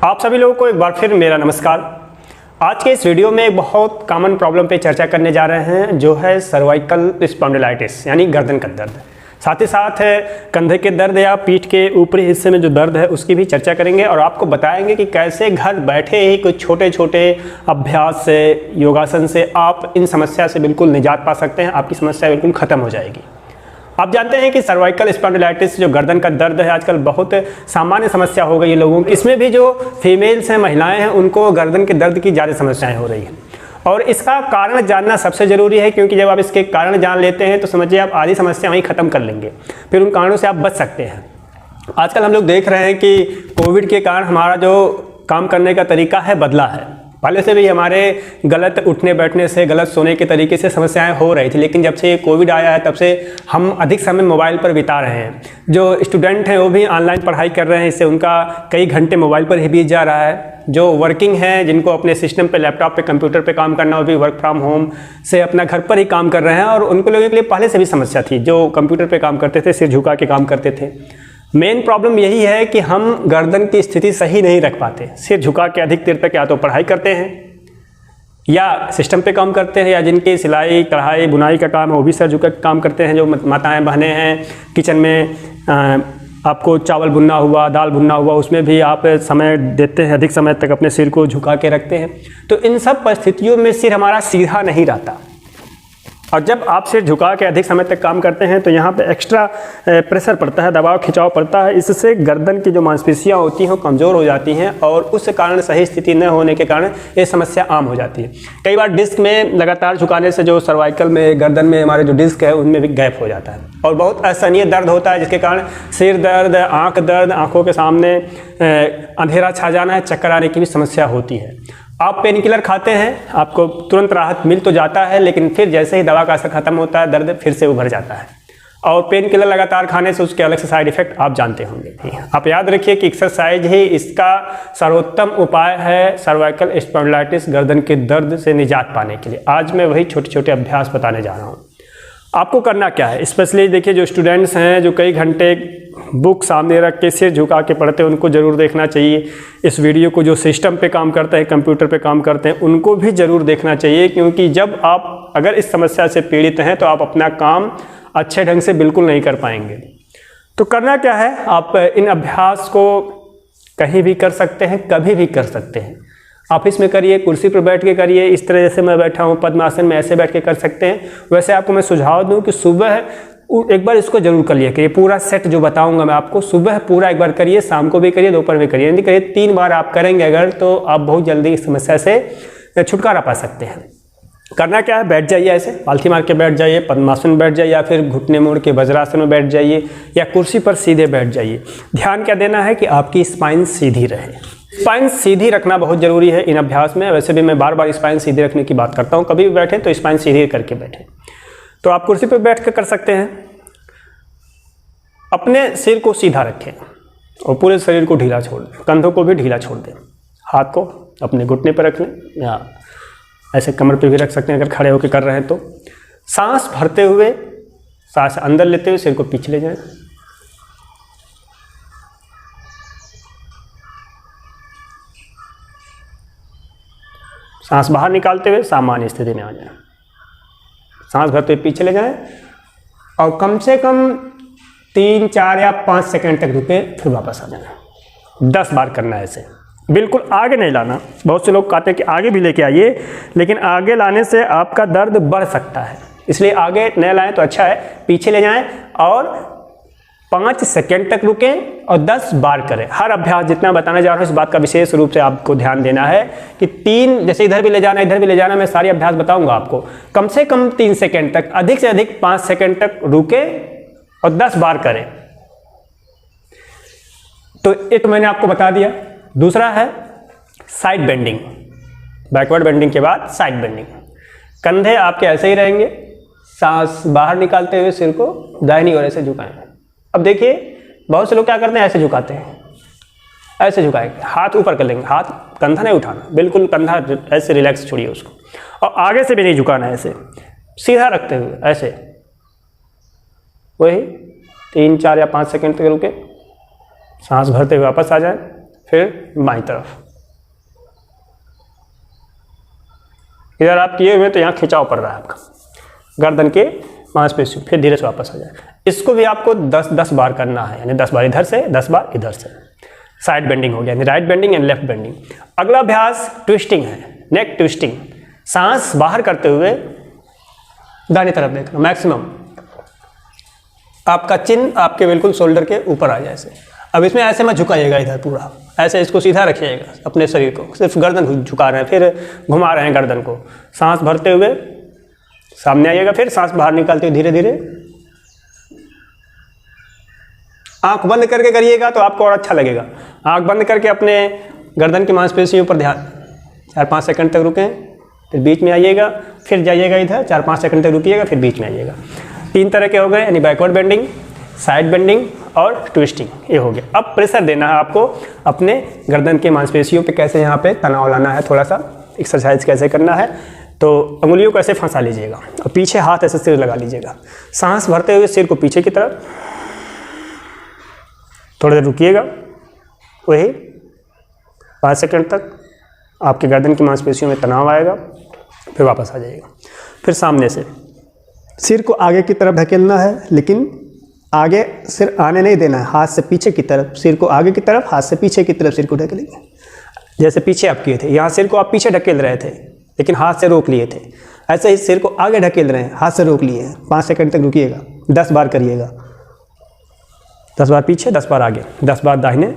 आप सभी लोगों को एक बार फिर मेरा नमस्कार। आज के इस वीडियो में एक बहुत कॉमन प्रॉब्लम पे चर्चा करने जा रहे हैं, जो है सर्वाइकल स्पॉन्डिलाइटिस यानी गर्दन का दर्द। साथ ही साथ कंधे के दर्द या पीठ के ऊपरी हिस्से में जो दर्द है उसकी भी चर्चा करेंगे और आपको बताएंगे कि कैसे घर बैठे ही कुछ छोटे छोटे अभ्यास से, योगासन से आप इन समस्या से बिल्कुल निजात पा सकते हैं। आपकी समस्या बिल्कुल ख़त्म हो जाएगी। आप जानते हैं कि सर्वाइकल स्पॉन्डिलाइटिस जो गर्दन का दर्द है आजकल बहुत सामान्य समस्या हो गई है लोगों की। इसमें भी जो फीमेल्स हैं, महिलाएं हैं, उनको गर्दन के दर्द की ज़्यादा समस्याएं हो रही हैं और इसका कारण जानना सबसे ज़रूरी है, क्योंकि जब आप इसके कारण जान लेते हैं तो समझिए आप आधी समस्या वहीं ख़त्म कर लेंगे, फिर उन कारणों से आप बच सकते हैं। आजकल हम लोग देख रहे हैं कि कोविड के कारण हमारा जो काम करने का तरीका है बदला है। पहले से भी हमारे गलत उठने बैठने से, गलत सोने के तरीके से समस्याएं हो रही थी, लेकिन जब से ये कोविड आया है तब से हम अधिक समय मोबाइल पर बिता रहे हैं। जो स्टूडेंट हैं वो भी ऑनलाइन पढ़ाई कर रहे हैं, इससे उनका कई घंटे मोबाइल पर ही बीत जा रहा है। जो वर्किंग हैं, जिनको अपने सिस्टम पे, लैपटॉप पे, कंप्यूटर पे काम करना, वो भी वर्क फ्रॉम होम से अपना घर पर ही काम कर रहे हैं और उनको लोगों के लिए पहले से भी समस्या थी। जो कंप्यूटर पर काम करते थे, सिर झुका के काम करते थे। मेन प्रॉब्लम यही है कि हम गर्दन की स्थिति सही नहीं रख पाते। सिर झुका के अधिक देर तक या तो पढ़ाई करते हैं या सिस्टम पे काम करते हैं, या जिनकी सिलाई, कढ़ाई, बुनाई का काम है वो भी सिर झुका के काम करते हैं। जो माताएं बहनें हैं, किचन में आपको चावल भुनना हुआ, दाल भुनना हुआ, उसमें भी आप समय देते हैं, अधिक समय तक अपने सिर को झुका के रखते हैं। तो इन सब परिस्थितियों में सिर हमारा सीधा नहीं रहता और जब आप सिर झुका के अधिक समय तक काम करते हैं तो यहाँ पे एक्स्ट्रा प्रेशर पड़ता है, दबाव खिंचाव पड़ता है। इससे गर्दन की जो मांसपेशियाँ होती हैं वो कमज़ोर हो जाती हैं और उस कारण सही स्थिति न होने के कारण ये समस्या आम हो जाती है। कई बार डिस्क में लगातार झुकाने से जो सर्वाइकल में, गर्दन में हमारे जो डिस्क है उनमें भी गैप हो जाता है और बहुत असहनीय दर्द होता है, जिसके कारण सिर दर्द, आँख दर्द, आँखों के सामने अंधेरा छा जाना है, चक्कर आने की भी समस्या होती है। आप पेन किलर खाते हैं, आपको तुरंत राहत मिल तो जाता है, लेकिन फिर जैसे ही दवा का असर खत्म होता है दर्द फिर से उभर जाता है और पेन किलर लगातार खाने से उसके अलग से साइड इफेक्ट आप जानते होंगे। आप याद रखिए कि एक्सरसाइज ही इसका सर्वोत्तम उपाय है सर्वाइकल स्पॉन्डिलाइटिस, गर्दन के दर्द से निजात पाने के लिए। आज मैं वही छोटे छोटे अभ्यास बताने जा रहा हूँ। आपको करना क्या है, स्पेशली देखिए जो स्टूडेंट्स हैं, जो कई घंटे बुक सामने रख के सिर झुका के पढ़ते हैं, उनको ज़रूर देखना चाहिए इस वीडियो को। जो सिस्टम पे काम करते हैं, कंप्यूटर पे काम करते हैं, उनको भी ज़रूर देखना चाहिए, क्योंकि जब आप अगर इस समस्या से पीड़ित हैं तो आप अपना काम अच्छे ढंग से बिल्कुल नहीं कर पाएंगे। तो करना क्या है, आप इन अभ्यास को कहीं भी कर सकते हैं, कभी भी कर सकते हैं। ऑफिस में करिए, कुर्सी पर बैठ के करिए, इस तरह जैसे मैं बैठा हूँ पद्मासन में, ऐसे बैठ के कर सकते हैं। वैसे आपको मैं सुझाव दूँ कि सुबह एक बार इसको जरूर करिए कि ये पूरा सेट जो बताऊंगा मैं आपको, सुबह पूरा एक बार करिए, शाम को भी करिए, दोपहर में करिए। यानी करिए 3 बार आप करेंगे अगर, तो आप बहुत जल्दी इस समस्या से छुटकारा पा सकते हैं। करना क्या है, बैठ जाइए, ऐसे पालथी मार के बैठ जाइए, पद्मासन में बैठ जाइए, या फिर घुटने मोड़ के वज्रासन में बैठ जाइए, या कुर्सी पर सीधे बैठ जाइए। ध्यान क्या देना है कि आपकी स्पाइन सीधी रहे। स्पाइन सीधी रखना बहुत ज़रूरी है इन अभ्यास में। वैसे भी मैं बार बार स्पाइन सीधी रखने की बात करता हूँ, कभी भी बैठें तो स्पाइन सीधी करके बैठें। तो आप कुर्सी पर बैठ कर सकते हैं। अपने सिर को सीधा रखें और पूरे शरीर को ढीला छोड़ दें, कंधों को भी ढीला छोड़ दें। हाथ को अपने घुटने पर रख लें या ऐसे कमर पे भी रख सकते हैं अगर खड़े होकर कर रहे हैं तो। सांस भरते हुए, सांस अंदर लेते हुए सिर को पीछे ले जाएं। सांस बाहर निकालते हुए सामान्य स्थिति में आ जाएं। सांस भरते हुए पीछे ले जाएं और कम से कम 3, 4 या 5 सेकंड तक रुके, फिर वापस आ जाना। 10 बार करना है ऐसे। बिल्कुल आगे नहीं लाना। बहुत से लोग कहते हैं कि आगे भी लेके आइए, लेकिन आगे लाने से आपका दर्द बढ़ सकता है, इसलिए आगे नहीं लाएं तो अच्छा है। पीछे ले जाएं और 5 सेकंड तक रुकें और 10 बार करें। हर अभ्यास जितना बताने जा रहा हूँ इस बात का विशेष रूप से आपको ध्यान देना है कि 3, जैसे इधर भी ले जाना, इधर भी ले जाना, मैं सारी अभ्यास बताऊंगा आपको। कम से कम 3 सेकंड तक, अधिक से अधिक 5 सेकंड तक रुके और 10 बार करें। तो ये तो मैंने आपको बता दिया। दूसरा है साइड बेंडिंग। बैकवर्ड बेंडिंग के बाद साइड बेंडिंग। कंधे आपके ऐसे ही रहेंगे, सांस बाहर निकालते हुए सिर को दाहिनी ओर ऐसे झुकाएं। अब देखिए बहुत से लोग क्या करते हैं, ऐसे झुकाते हैं, ऐसे झुकाएंगे, हाथ ऊपर कर लेंगे, हाथ, कंधा नहीं उठाना, बिल्कुल कंधा ऐसे रिलैक्स छोड़िए उसको, और आगे से भी नहीं झुकाना है, ऐसे सीधा रखते हुए ऐसे। वही 3, 4 या 5 सेकंड तक रुके, सांस भरते हुए वापस आ जाए फिर बाईं तरफ। इधर आप किए हुए तो यहाँ खिंचाव पड़ रहा है आपका गर्दन के मांसपेशी, फिर धीरे से वापस आ जाए। इसको भी आपको 10 बार करना है, यानी 10 बार इधर से, 10 बार इधर से। साइड बेंडिंग हो गया, यानी right bending and left bending. अगला अभ्यास ट्विस्टिंग है, नेक ट्विस्टिंग। सांस बाहर करते हुए दाहिनी तरफ देखना, मैक्सिमम आपका चिन आपके बिल्कुल शोल्डर के ऊपर आ जाए ऐसे। अब इसमें ऐसे मत झुकाइएगा इधर पूरा, ऐसे इसको सीधा रखिएगा अपने शरीर को, सिर्फ गर्दन झुका रहे हैं, फिर घुमा रहे हैं गर्दन को। सांस भरते हुए सामने आइएगा, फिर सांस बाहर निकालते हुए धीरे धीरे। आंख बंद करके करिएगा तो आपको और अच्छा लगेगा। आंख बंद करके अपने गर्दन की मांसपेशियों पर ध्यान, 4-5 सेकंड तक रुकें, फिर बीच में आइएगा, फिर जाइएगा इधर, 4-5 सेकंड तक रुकिएगा, फिर बीच में आइएगा। 3 तरह के हो गए, यानी बैकवर्ड बेंडिंग, साइड बेंडिंग और ट्विस्टिंग, ये हो गया। अब प्रेशर देना है आपको अपने गर्दन के मांसपेशियों पे, कैसे यहाँ पे तनाव लाना है, थोड़ा सा एक्सरसाइज कैसे करना है। तो अंगुलियों को ऐसे फंसा लीजिएगा और पीछे हाथ ऐसे सिर लगा लीजिएगा। सांस भरते हुए सिर को पीछे की तरफ, थोड़ी देर रुकिएगा, वही 5 सेकंड तक आपके गर्दन की मांसपेशियों में तनाव आएगा, फिर वापस आ जाइएगा। फिर सामने से सिर को आगे की तरफ धकेलना है, लेकिन आगे सिर आने नहीं देना है, हाथ से पीछे की तरफ, सिर को आगे की तरफ, हाथ से पीछे की तरफ सिर को ढकेलेंगे। जैसे पीछे आप किए थे, यहाँ सिर को आप पीछे ढकेल रहे थे लेकिन हाथ से रोक लिए थे, ऐसे ही सिर को आगे ढकेल रहे हैं, हाथ से रोक लिए हैं। 5 सेकंड तक रुकिएगा, 10 बार करिएगा, 10 बार पीछे, 10 बार आगे, 10 बार दाहिने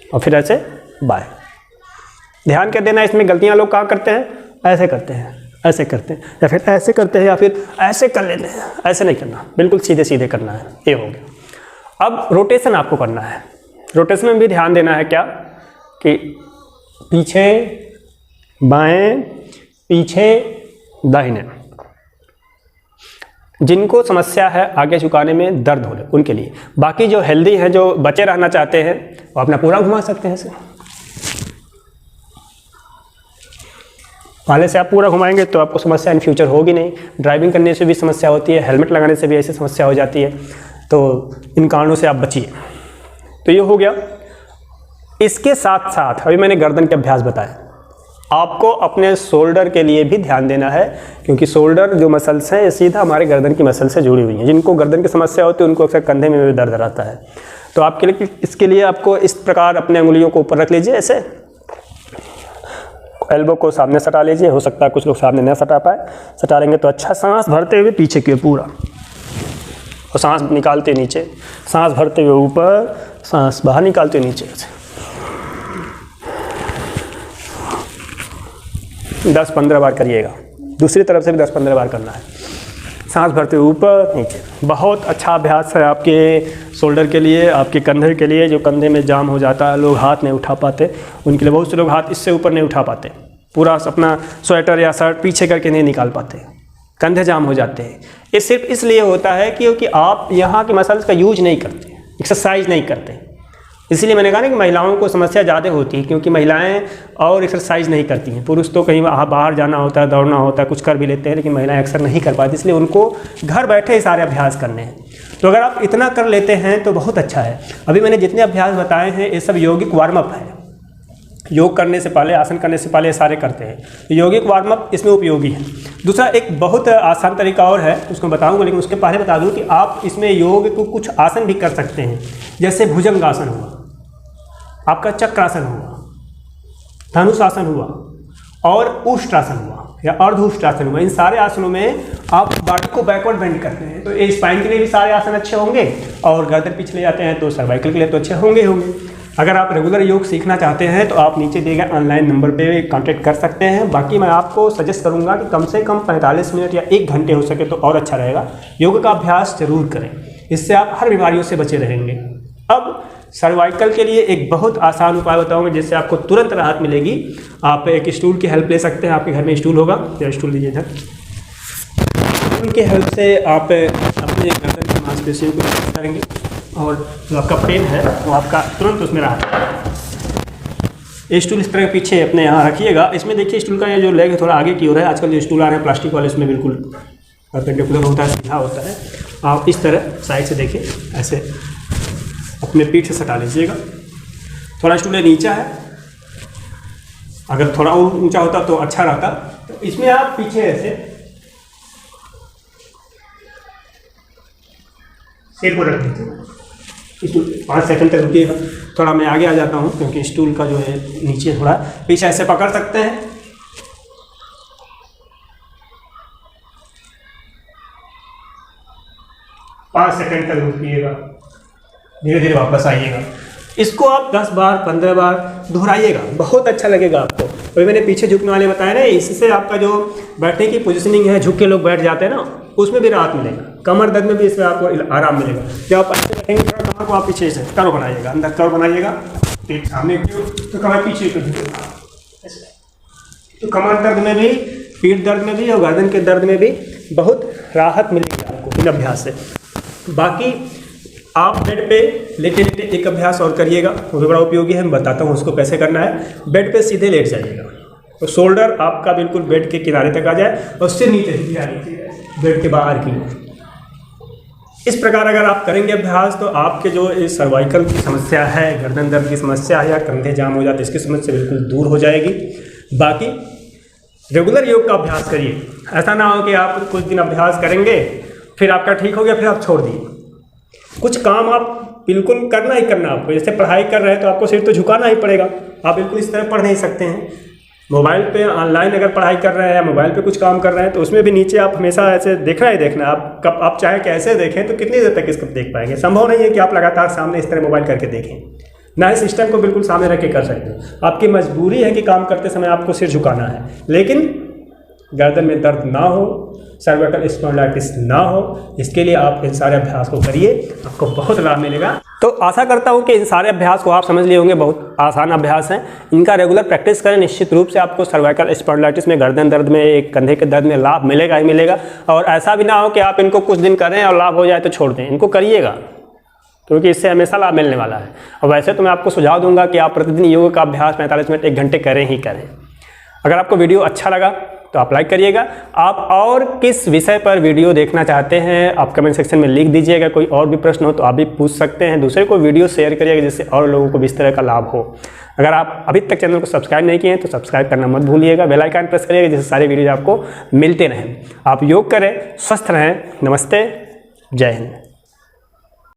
और फिर ऐसे बाएं। ध्यान कर देना, इसमें गलतियां लोग कहाँ करते हैं, ऐसे करते हैं, ऐसे करते हैं, या फिर ऐसे करते हैं, या फिर ऐसे कर लेते हैं। ऐसे नहीं करना, बिल्कुल सीधे सीधे करना है। ये हो गया। अब रोटेशन आपको करना है। रोटेशन में भी ध्यान देना है क्या कि पीछे बाएं, पीछे दाहिने। जिनको समस्या है आगे झुकाने में, दर्द हो रहे उनके लिए। बाकी जो हेल्दी हैं, जो बचे रहना चाहते हैं, वो अपना पूरा घुमा सकते हैं ऐसे। पहले से आप पूरा घुमाएंगे तो आपको समस्या इन फ्यूचर होगी नहीं। ड्राइविंग करने से भी समस्या होती है, हेलमेट लगाने से भी ऐसी समस्या हो जाती है, तो इन कारणों से आप बचिए। तो ये हो गया। इसके साथ साथ अभी मैंने गर्दन के अभ्यास बताए, आपको अपने शोल्डर के लिए भी ध्यान देना है, क्योंकि शोल्डर जो मसल्स हैं ये सीधा हमारे गर्दन की मसल से जुड़ी हुई हैं। जिनको गर्दन की समस्या होती है उनको अक्सर कंधे में भी दर्द रहता है। तो आपके लिए, इसके लिए आपको इस प्रकार अपने उंगलियों को ऊपर रख लीजिए, ऐसे एल्बो को सामने सटा लीजिए। हो सकता है कुछ लोग सामने न सटा पाए, सटा लेंगे तो अच्छा। सांस भरते हुए पीछे की ओर पूरा, और सांस निकालते नीचे, सांस भरते हुए ऊपर, सांस बाहर निकालते हुए नीचे। 10-15 बार करिएगा। दूसरी तरफ से भी 10-15 बार करना है। सांस भरते हुए ऊपर नीचे। बहुत अच्छा अभ्यास है आपके शोल्डर के लिए, आपके कंधे के लिए। जो कंधे में जाम हो जाता है, लोग हाथ नहीं उठा पाते, उनके लिए। बहुत से लोग हाथ इससे ऊपर नहीं उठा पाते, पूरा अपना स्वेटर या शर्ट पीछे करके नहीं निकाल पाते, कंधे जाम हो जाते हैं। ये सिर्फ इसलिए होता है क्योंकि आप यहाँ के मसल्स का यूज नहीं करते, एक्सरसाइज नहीं करते। इसीलिए मैंने कहा ना कि महिलाओं को समस्या ज़्यादा होती है, क्योंकि महिलाएं और एक्सरसाइज नहीं करती हैं। पुरुष तो कहीं बाहर जाना होता है, दौड़ना होता है, कुछ कर भी लेते हैं, लेकिन महिलाएं अक्सर नहीं कर पाती, इसलिए उनको घर बैठे ही सारे अभ्यास करने हैं। तो अगर आप इतना कर लेते हैं तो बहुत अच्छा है। अभी मैंने जितने अभ्यास बताए हैं ये सब यौगिक वार्म अप है। योग करने से पहले, आसन करने से पहले सारे करते हैं। यौगिक वार्म अप इसमें उपयोगी है। दूसरा एक बहुत आसान तरीका और है, उसको बताऊंगा, लेकिन उसके पहले बता दूं कि आप इसमें योग को कुछ आसन भी कर सकते हैं। जैसे भुजंगासन हुआ, आपका चक्रासन हुआ, धनुषासन हुआ और उष्ट्रासन हुआ या अर्धउष्ट्रासन हुआ। इन सारे आसनों में आप बॉडी को बैकवर्ड बेंड करते हैं, तो ये स्पाइन के लिए भी सारे आसन अच्छे होंगे, और गर्दन पीछे ले जाते हैं तो सर्वाइकल के लिए तो अच्छे होंगे। अगर आप रेगुलर योग सीखना चाहते हैं तो आप नीचे दिए गए ऑनलाइन नंबर पे कांटेक्ट कर सकते हैं। बाकी मैं आपको सजेस्ट करूंगा कि कम से कम 45 मिनट या 1 घंटे हो सके तो और अच्छा रहेगा। योग का अभ्यास जरूर करें, इससे आप हर बीमारियों से बचे रहेंगे। अब सर्वाइकल के लिए एक बहुत आसान उपाय बताऊंगा जिससे आपको तुरंत राहत मिलेगी। आप एक स्टूल की हेल्प ले सकते हैं। आपके घर में स्टूल होगा, या स्टूल लीजिए इधर। स्टूल की हेल्प से आप अपने गर्दन की मांसपेशियों को एक्सरसाइज करेंगे, और जो आपका पेन है वो आपका तुरंत उसमें राहत है। स्टूल इस तरह पीछे अपने यहाँ रखिएगा। इसमें देखिए स्टूल का ये जो लेग है थोड़ा आगे की ओर है। आजकल जो स्टूल आ रहे हैं प्लास्टिक वाले, इसमें बिल्कुल परपेंडिकुलर होता है, सीधा होता है। आप इस तरह साइड से देखिए, ऐसे अपने पीठ से सटा लीजिएगा। थोड़ा स्टूल नीचा है, अगर थोड़ा और ऊंचा होता तो अच्छा रहता। तो इसमें आप पीछे ऐसे सिर को रख दीजिए। स्टूल 5 सेकंड तक रुकिएगा। थोड़ा मैं आगे आ जाता हूँ क्योंकि स्टूल का जो है नीचे थोड़ा पीछे ऐसे पकड़ सकते हैं। पाँच सेकंड तक रुकिएगा, धीरे धीरे वापस आइएगा। इसको आप 10 बार 15 बार दोहराइएगा, बहुत अच्छा लगेगा आपको। वही मैंने पीछे झुकने वाले बताया ना, इससे आपका जो बैठने की पोजीशनिंग है, झुक के लोग बैठ जाते हैं ना, उसमें भी राहत मिलेगा। कमर दर्द में भी इसमें आपको आराम मिलेगा। जब आप ऐसे बैठेंगे कमर को आप पीछे से कर्व बनाइएगा, अंदर कर्व बनाइएगा, पीठ सामने की ओर तो कमर पीछे को झुकेगा। तो कमर दर्द में भी, पीठ दर्द में भी और गर्दन के दर्द में भी बहुत राहत मिलेगी आपको इन अभ्यास से। बाकी आप बेड पे लेटे लेटे एक अभ्यास और करिएगा, वो भी बड़ा उपयोगी है। मैं बताता हूँ उसको कैसे करना है। बेड पे सीधे लेट जाइएगा, तो शोल्डर आपका बिल्कुल बेड के किनारे तक आ जाए और उससे नीचे गिरा लीजिएगा बेड के बाहर की ओर। इस प्रकार अगर आप करेंगे अभ्यास तो आपके जो इस सर्वाइकल की समस्या है, गर्दन दर्द की समस्या है या कंधे जाम हो जाते, इसकी समस्या बिल्कुल दूर हो जाएगी। बाकी रेगुलर योग का अभ्यास करिए। ऐसा ना हो कि आप कुछ दिन अभ्यास करेंगे फिर आपका ठीक हो गया फिर आप छोड़ दिए। कुछ काम आप बिल्कुल करना ही करना आपको। जैसे पढ़ाई कर रहे हैं तो आपको सिर तो झुकाना ही पड़ेगा। आप बिल्कुल इस तरह पढ़ नहीं सकते हैं। मोबाइल पे ऑनलाइन अगर पढ़ाई कर रहे हैं या मोबाइल पे कुछ काम कर रहे हैं तो उसमें भी नीचे आप हमेशा ऐसे देखना ही देखना। आप चाहे कैसे देखें तो कितनी देर तक इसको देख पाएंगे। संभव नहीं है कि आप लगातार सामने इस तरह मोबाइल करके देखें। ना ही सिस्टम को बिल्कुल सामने रख के कर सकते हैं। आपकी मजबूरी है कि काम करते समय आपको सिर झुकाना है, लेकिन गर्दन में दर्द ना हो, सर्वाइकल स्पॉन्डिलाइटिस ना हो, इसके लिए आप इन सारे अभ्यास को करिए, आपको बहुत लाभ मिलेगा। तो आशा करता हूँ कि इन सारे अभ्यास को आप समझ लिए होंगे। बहुत आसान अभ्यास हैं, इनका रेगुलर प्रैक्टिस करें। निश्चित रूप से आपको सर्वाइकल स्पॉन्डिलाइटिस में, गर्दन दर्द में, कंधे के दर्द में लाभ मिलेगा ही मिलेगा। और ऐसा भी ना हो कि आप इनको कुछ दिन करें और लाभ हो जाए तो छोड़ दें। इनको करिएगा क्योंकि इससे हमेशा लाभ मिलने वाला है। और वैसे तो मैं आपको सुझाव दूंगा कि आप प्रतिदिन योग का अभ्यास 45 मिनट 1 घंटे करें ही करें। अगर आपको वीडियो अच्छा लगा तो आप लाइक करिएगा। आप और किस विषय पर वीडियो देखना चाहते हैं आप कमेंट सेक्शन में लिख दीजिएगा। कोई और भी प्रश्न हो तो आप भी पूछ सकते हैं। दूसरे को वीडियो शेयर करिएगा जिससे और लोगों को भी इस तरह का लाभ हो। अगर आप अभी तक चैनल को सब्सक्राइब नहीं किए हैं तो सब्सक्राइब करना मत भूलिएगा। बेल आइकन प्रेस करिएगा जिससे सारे वीडियो आपको मिलते रहें। आप योग करें, स्वस्थ रहें। नमस्ते, जय हिंद।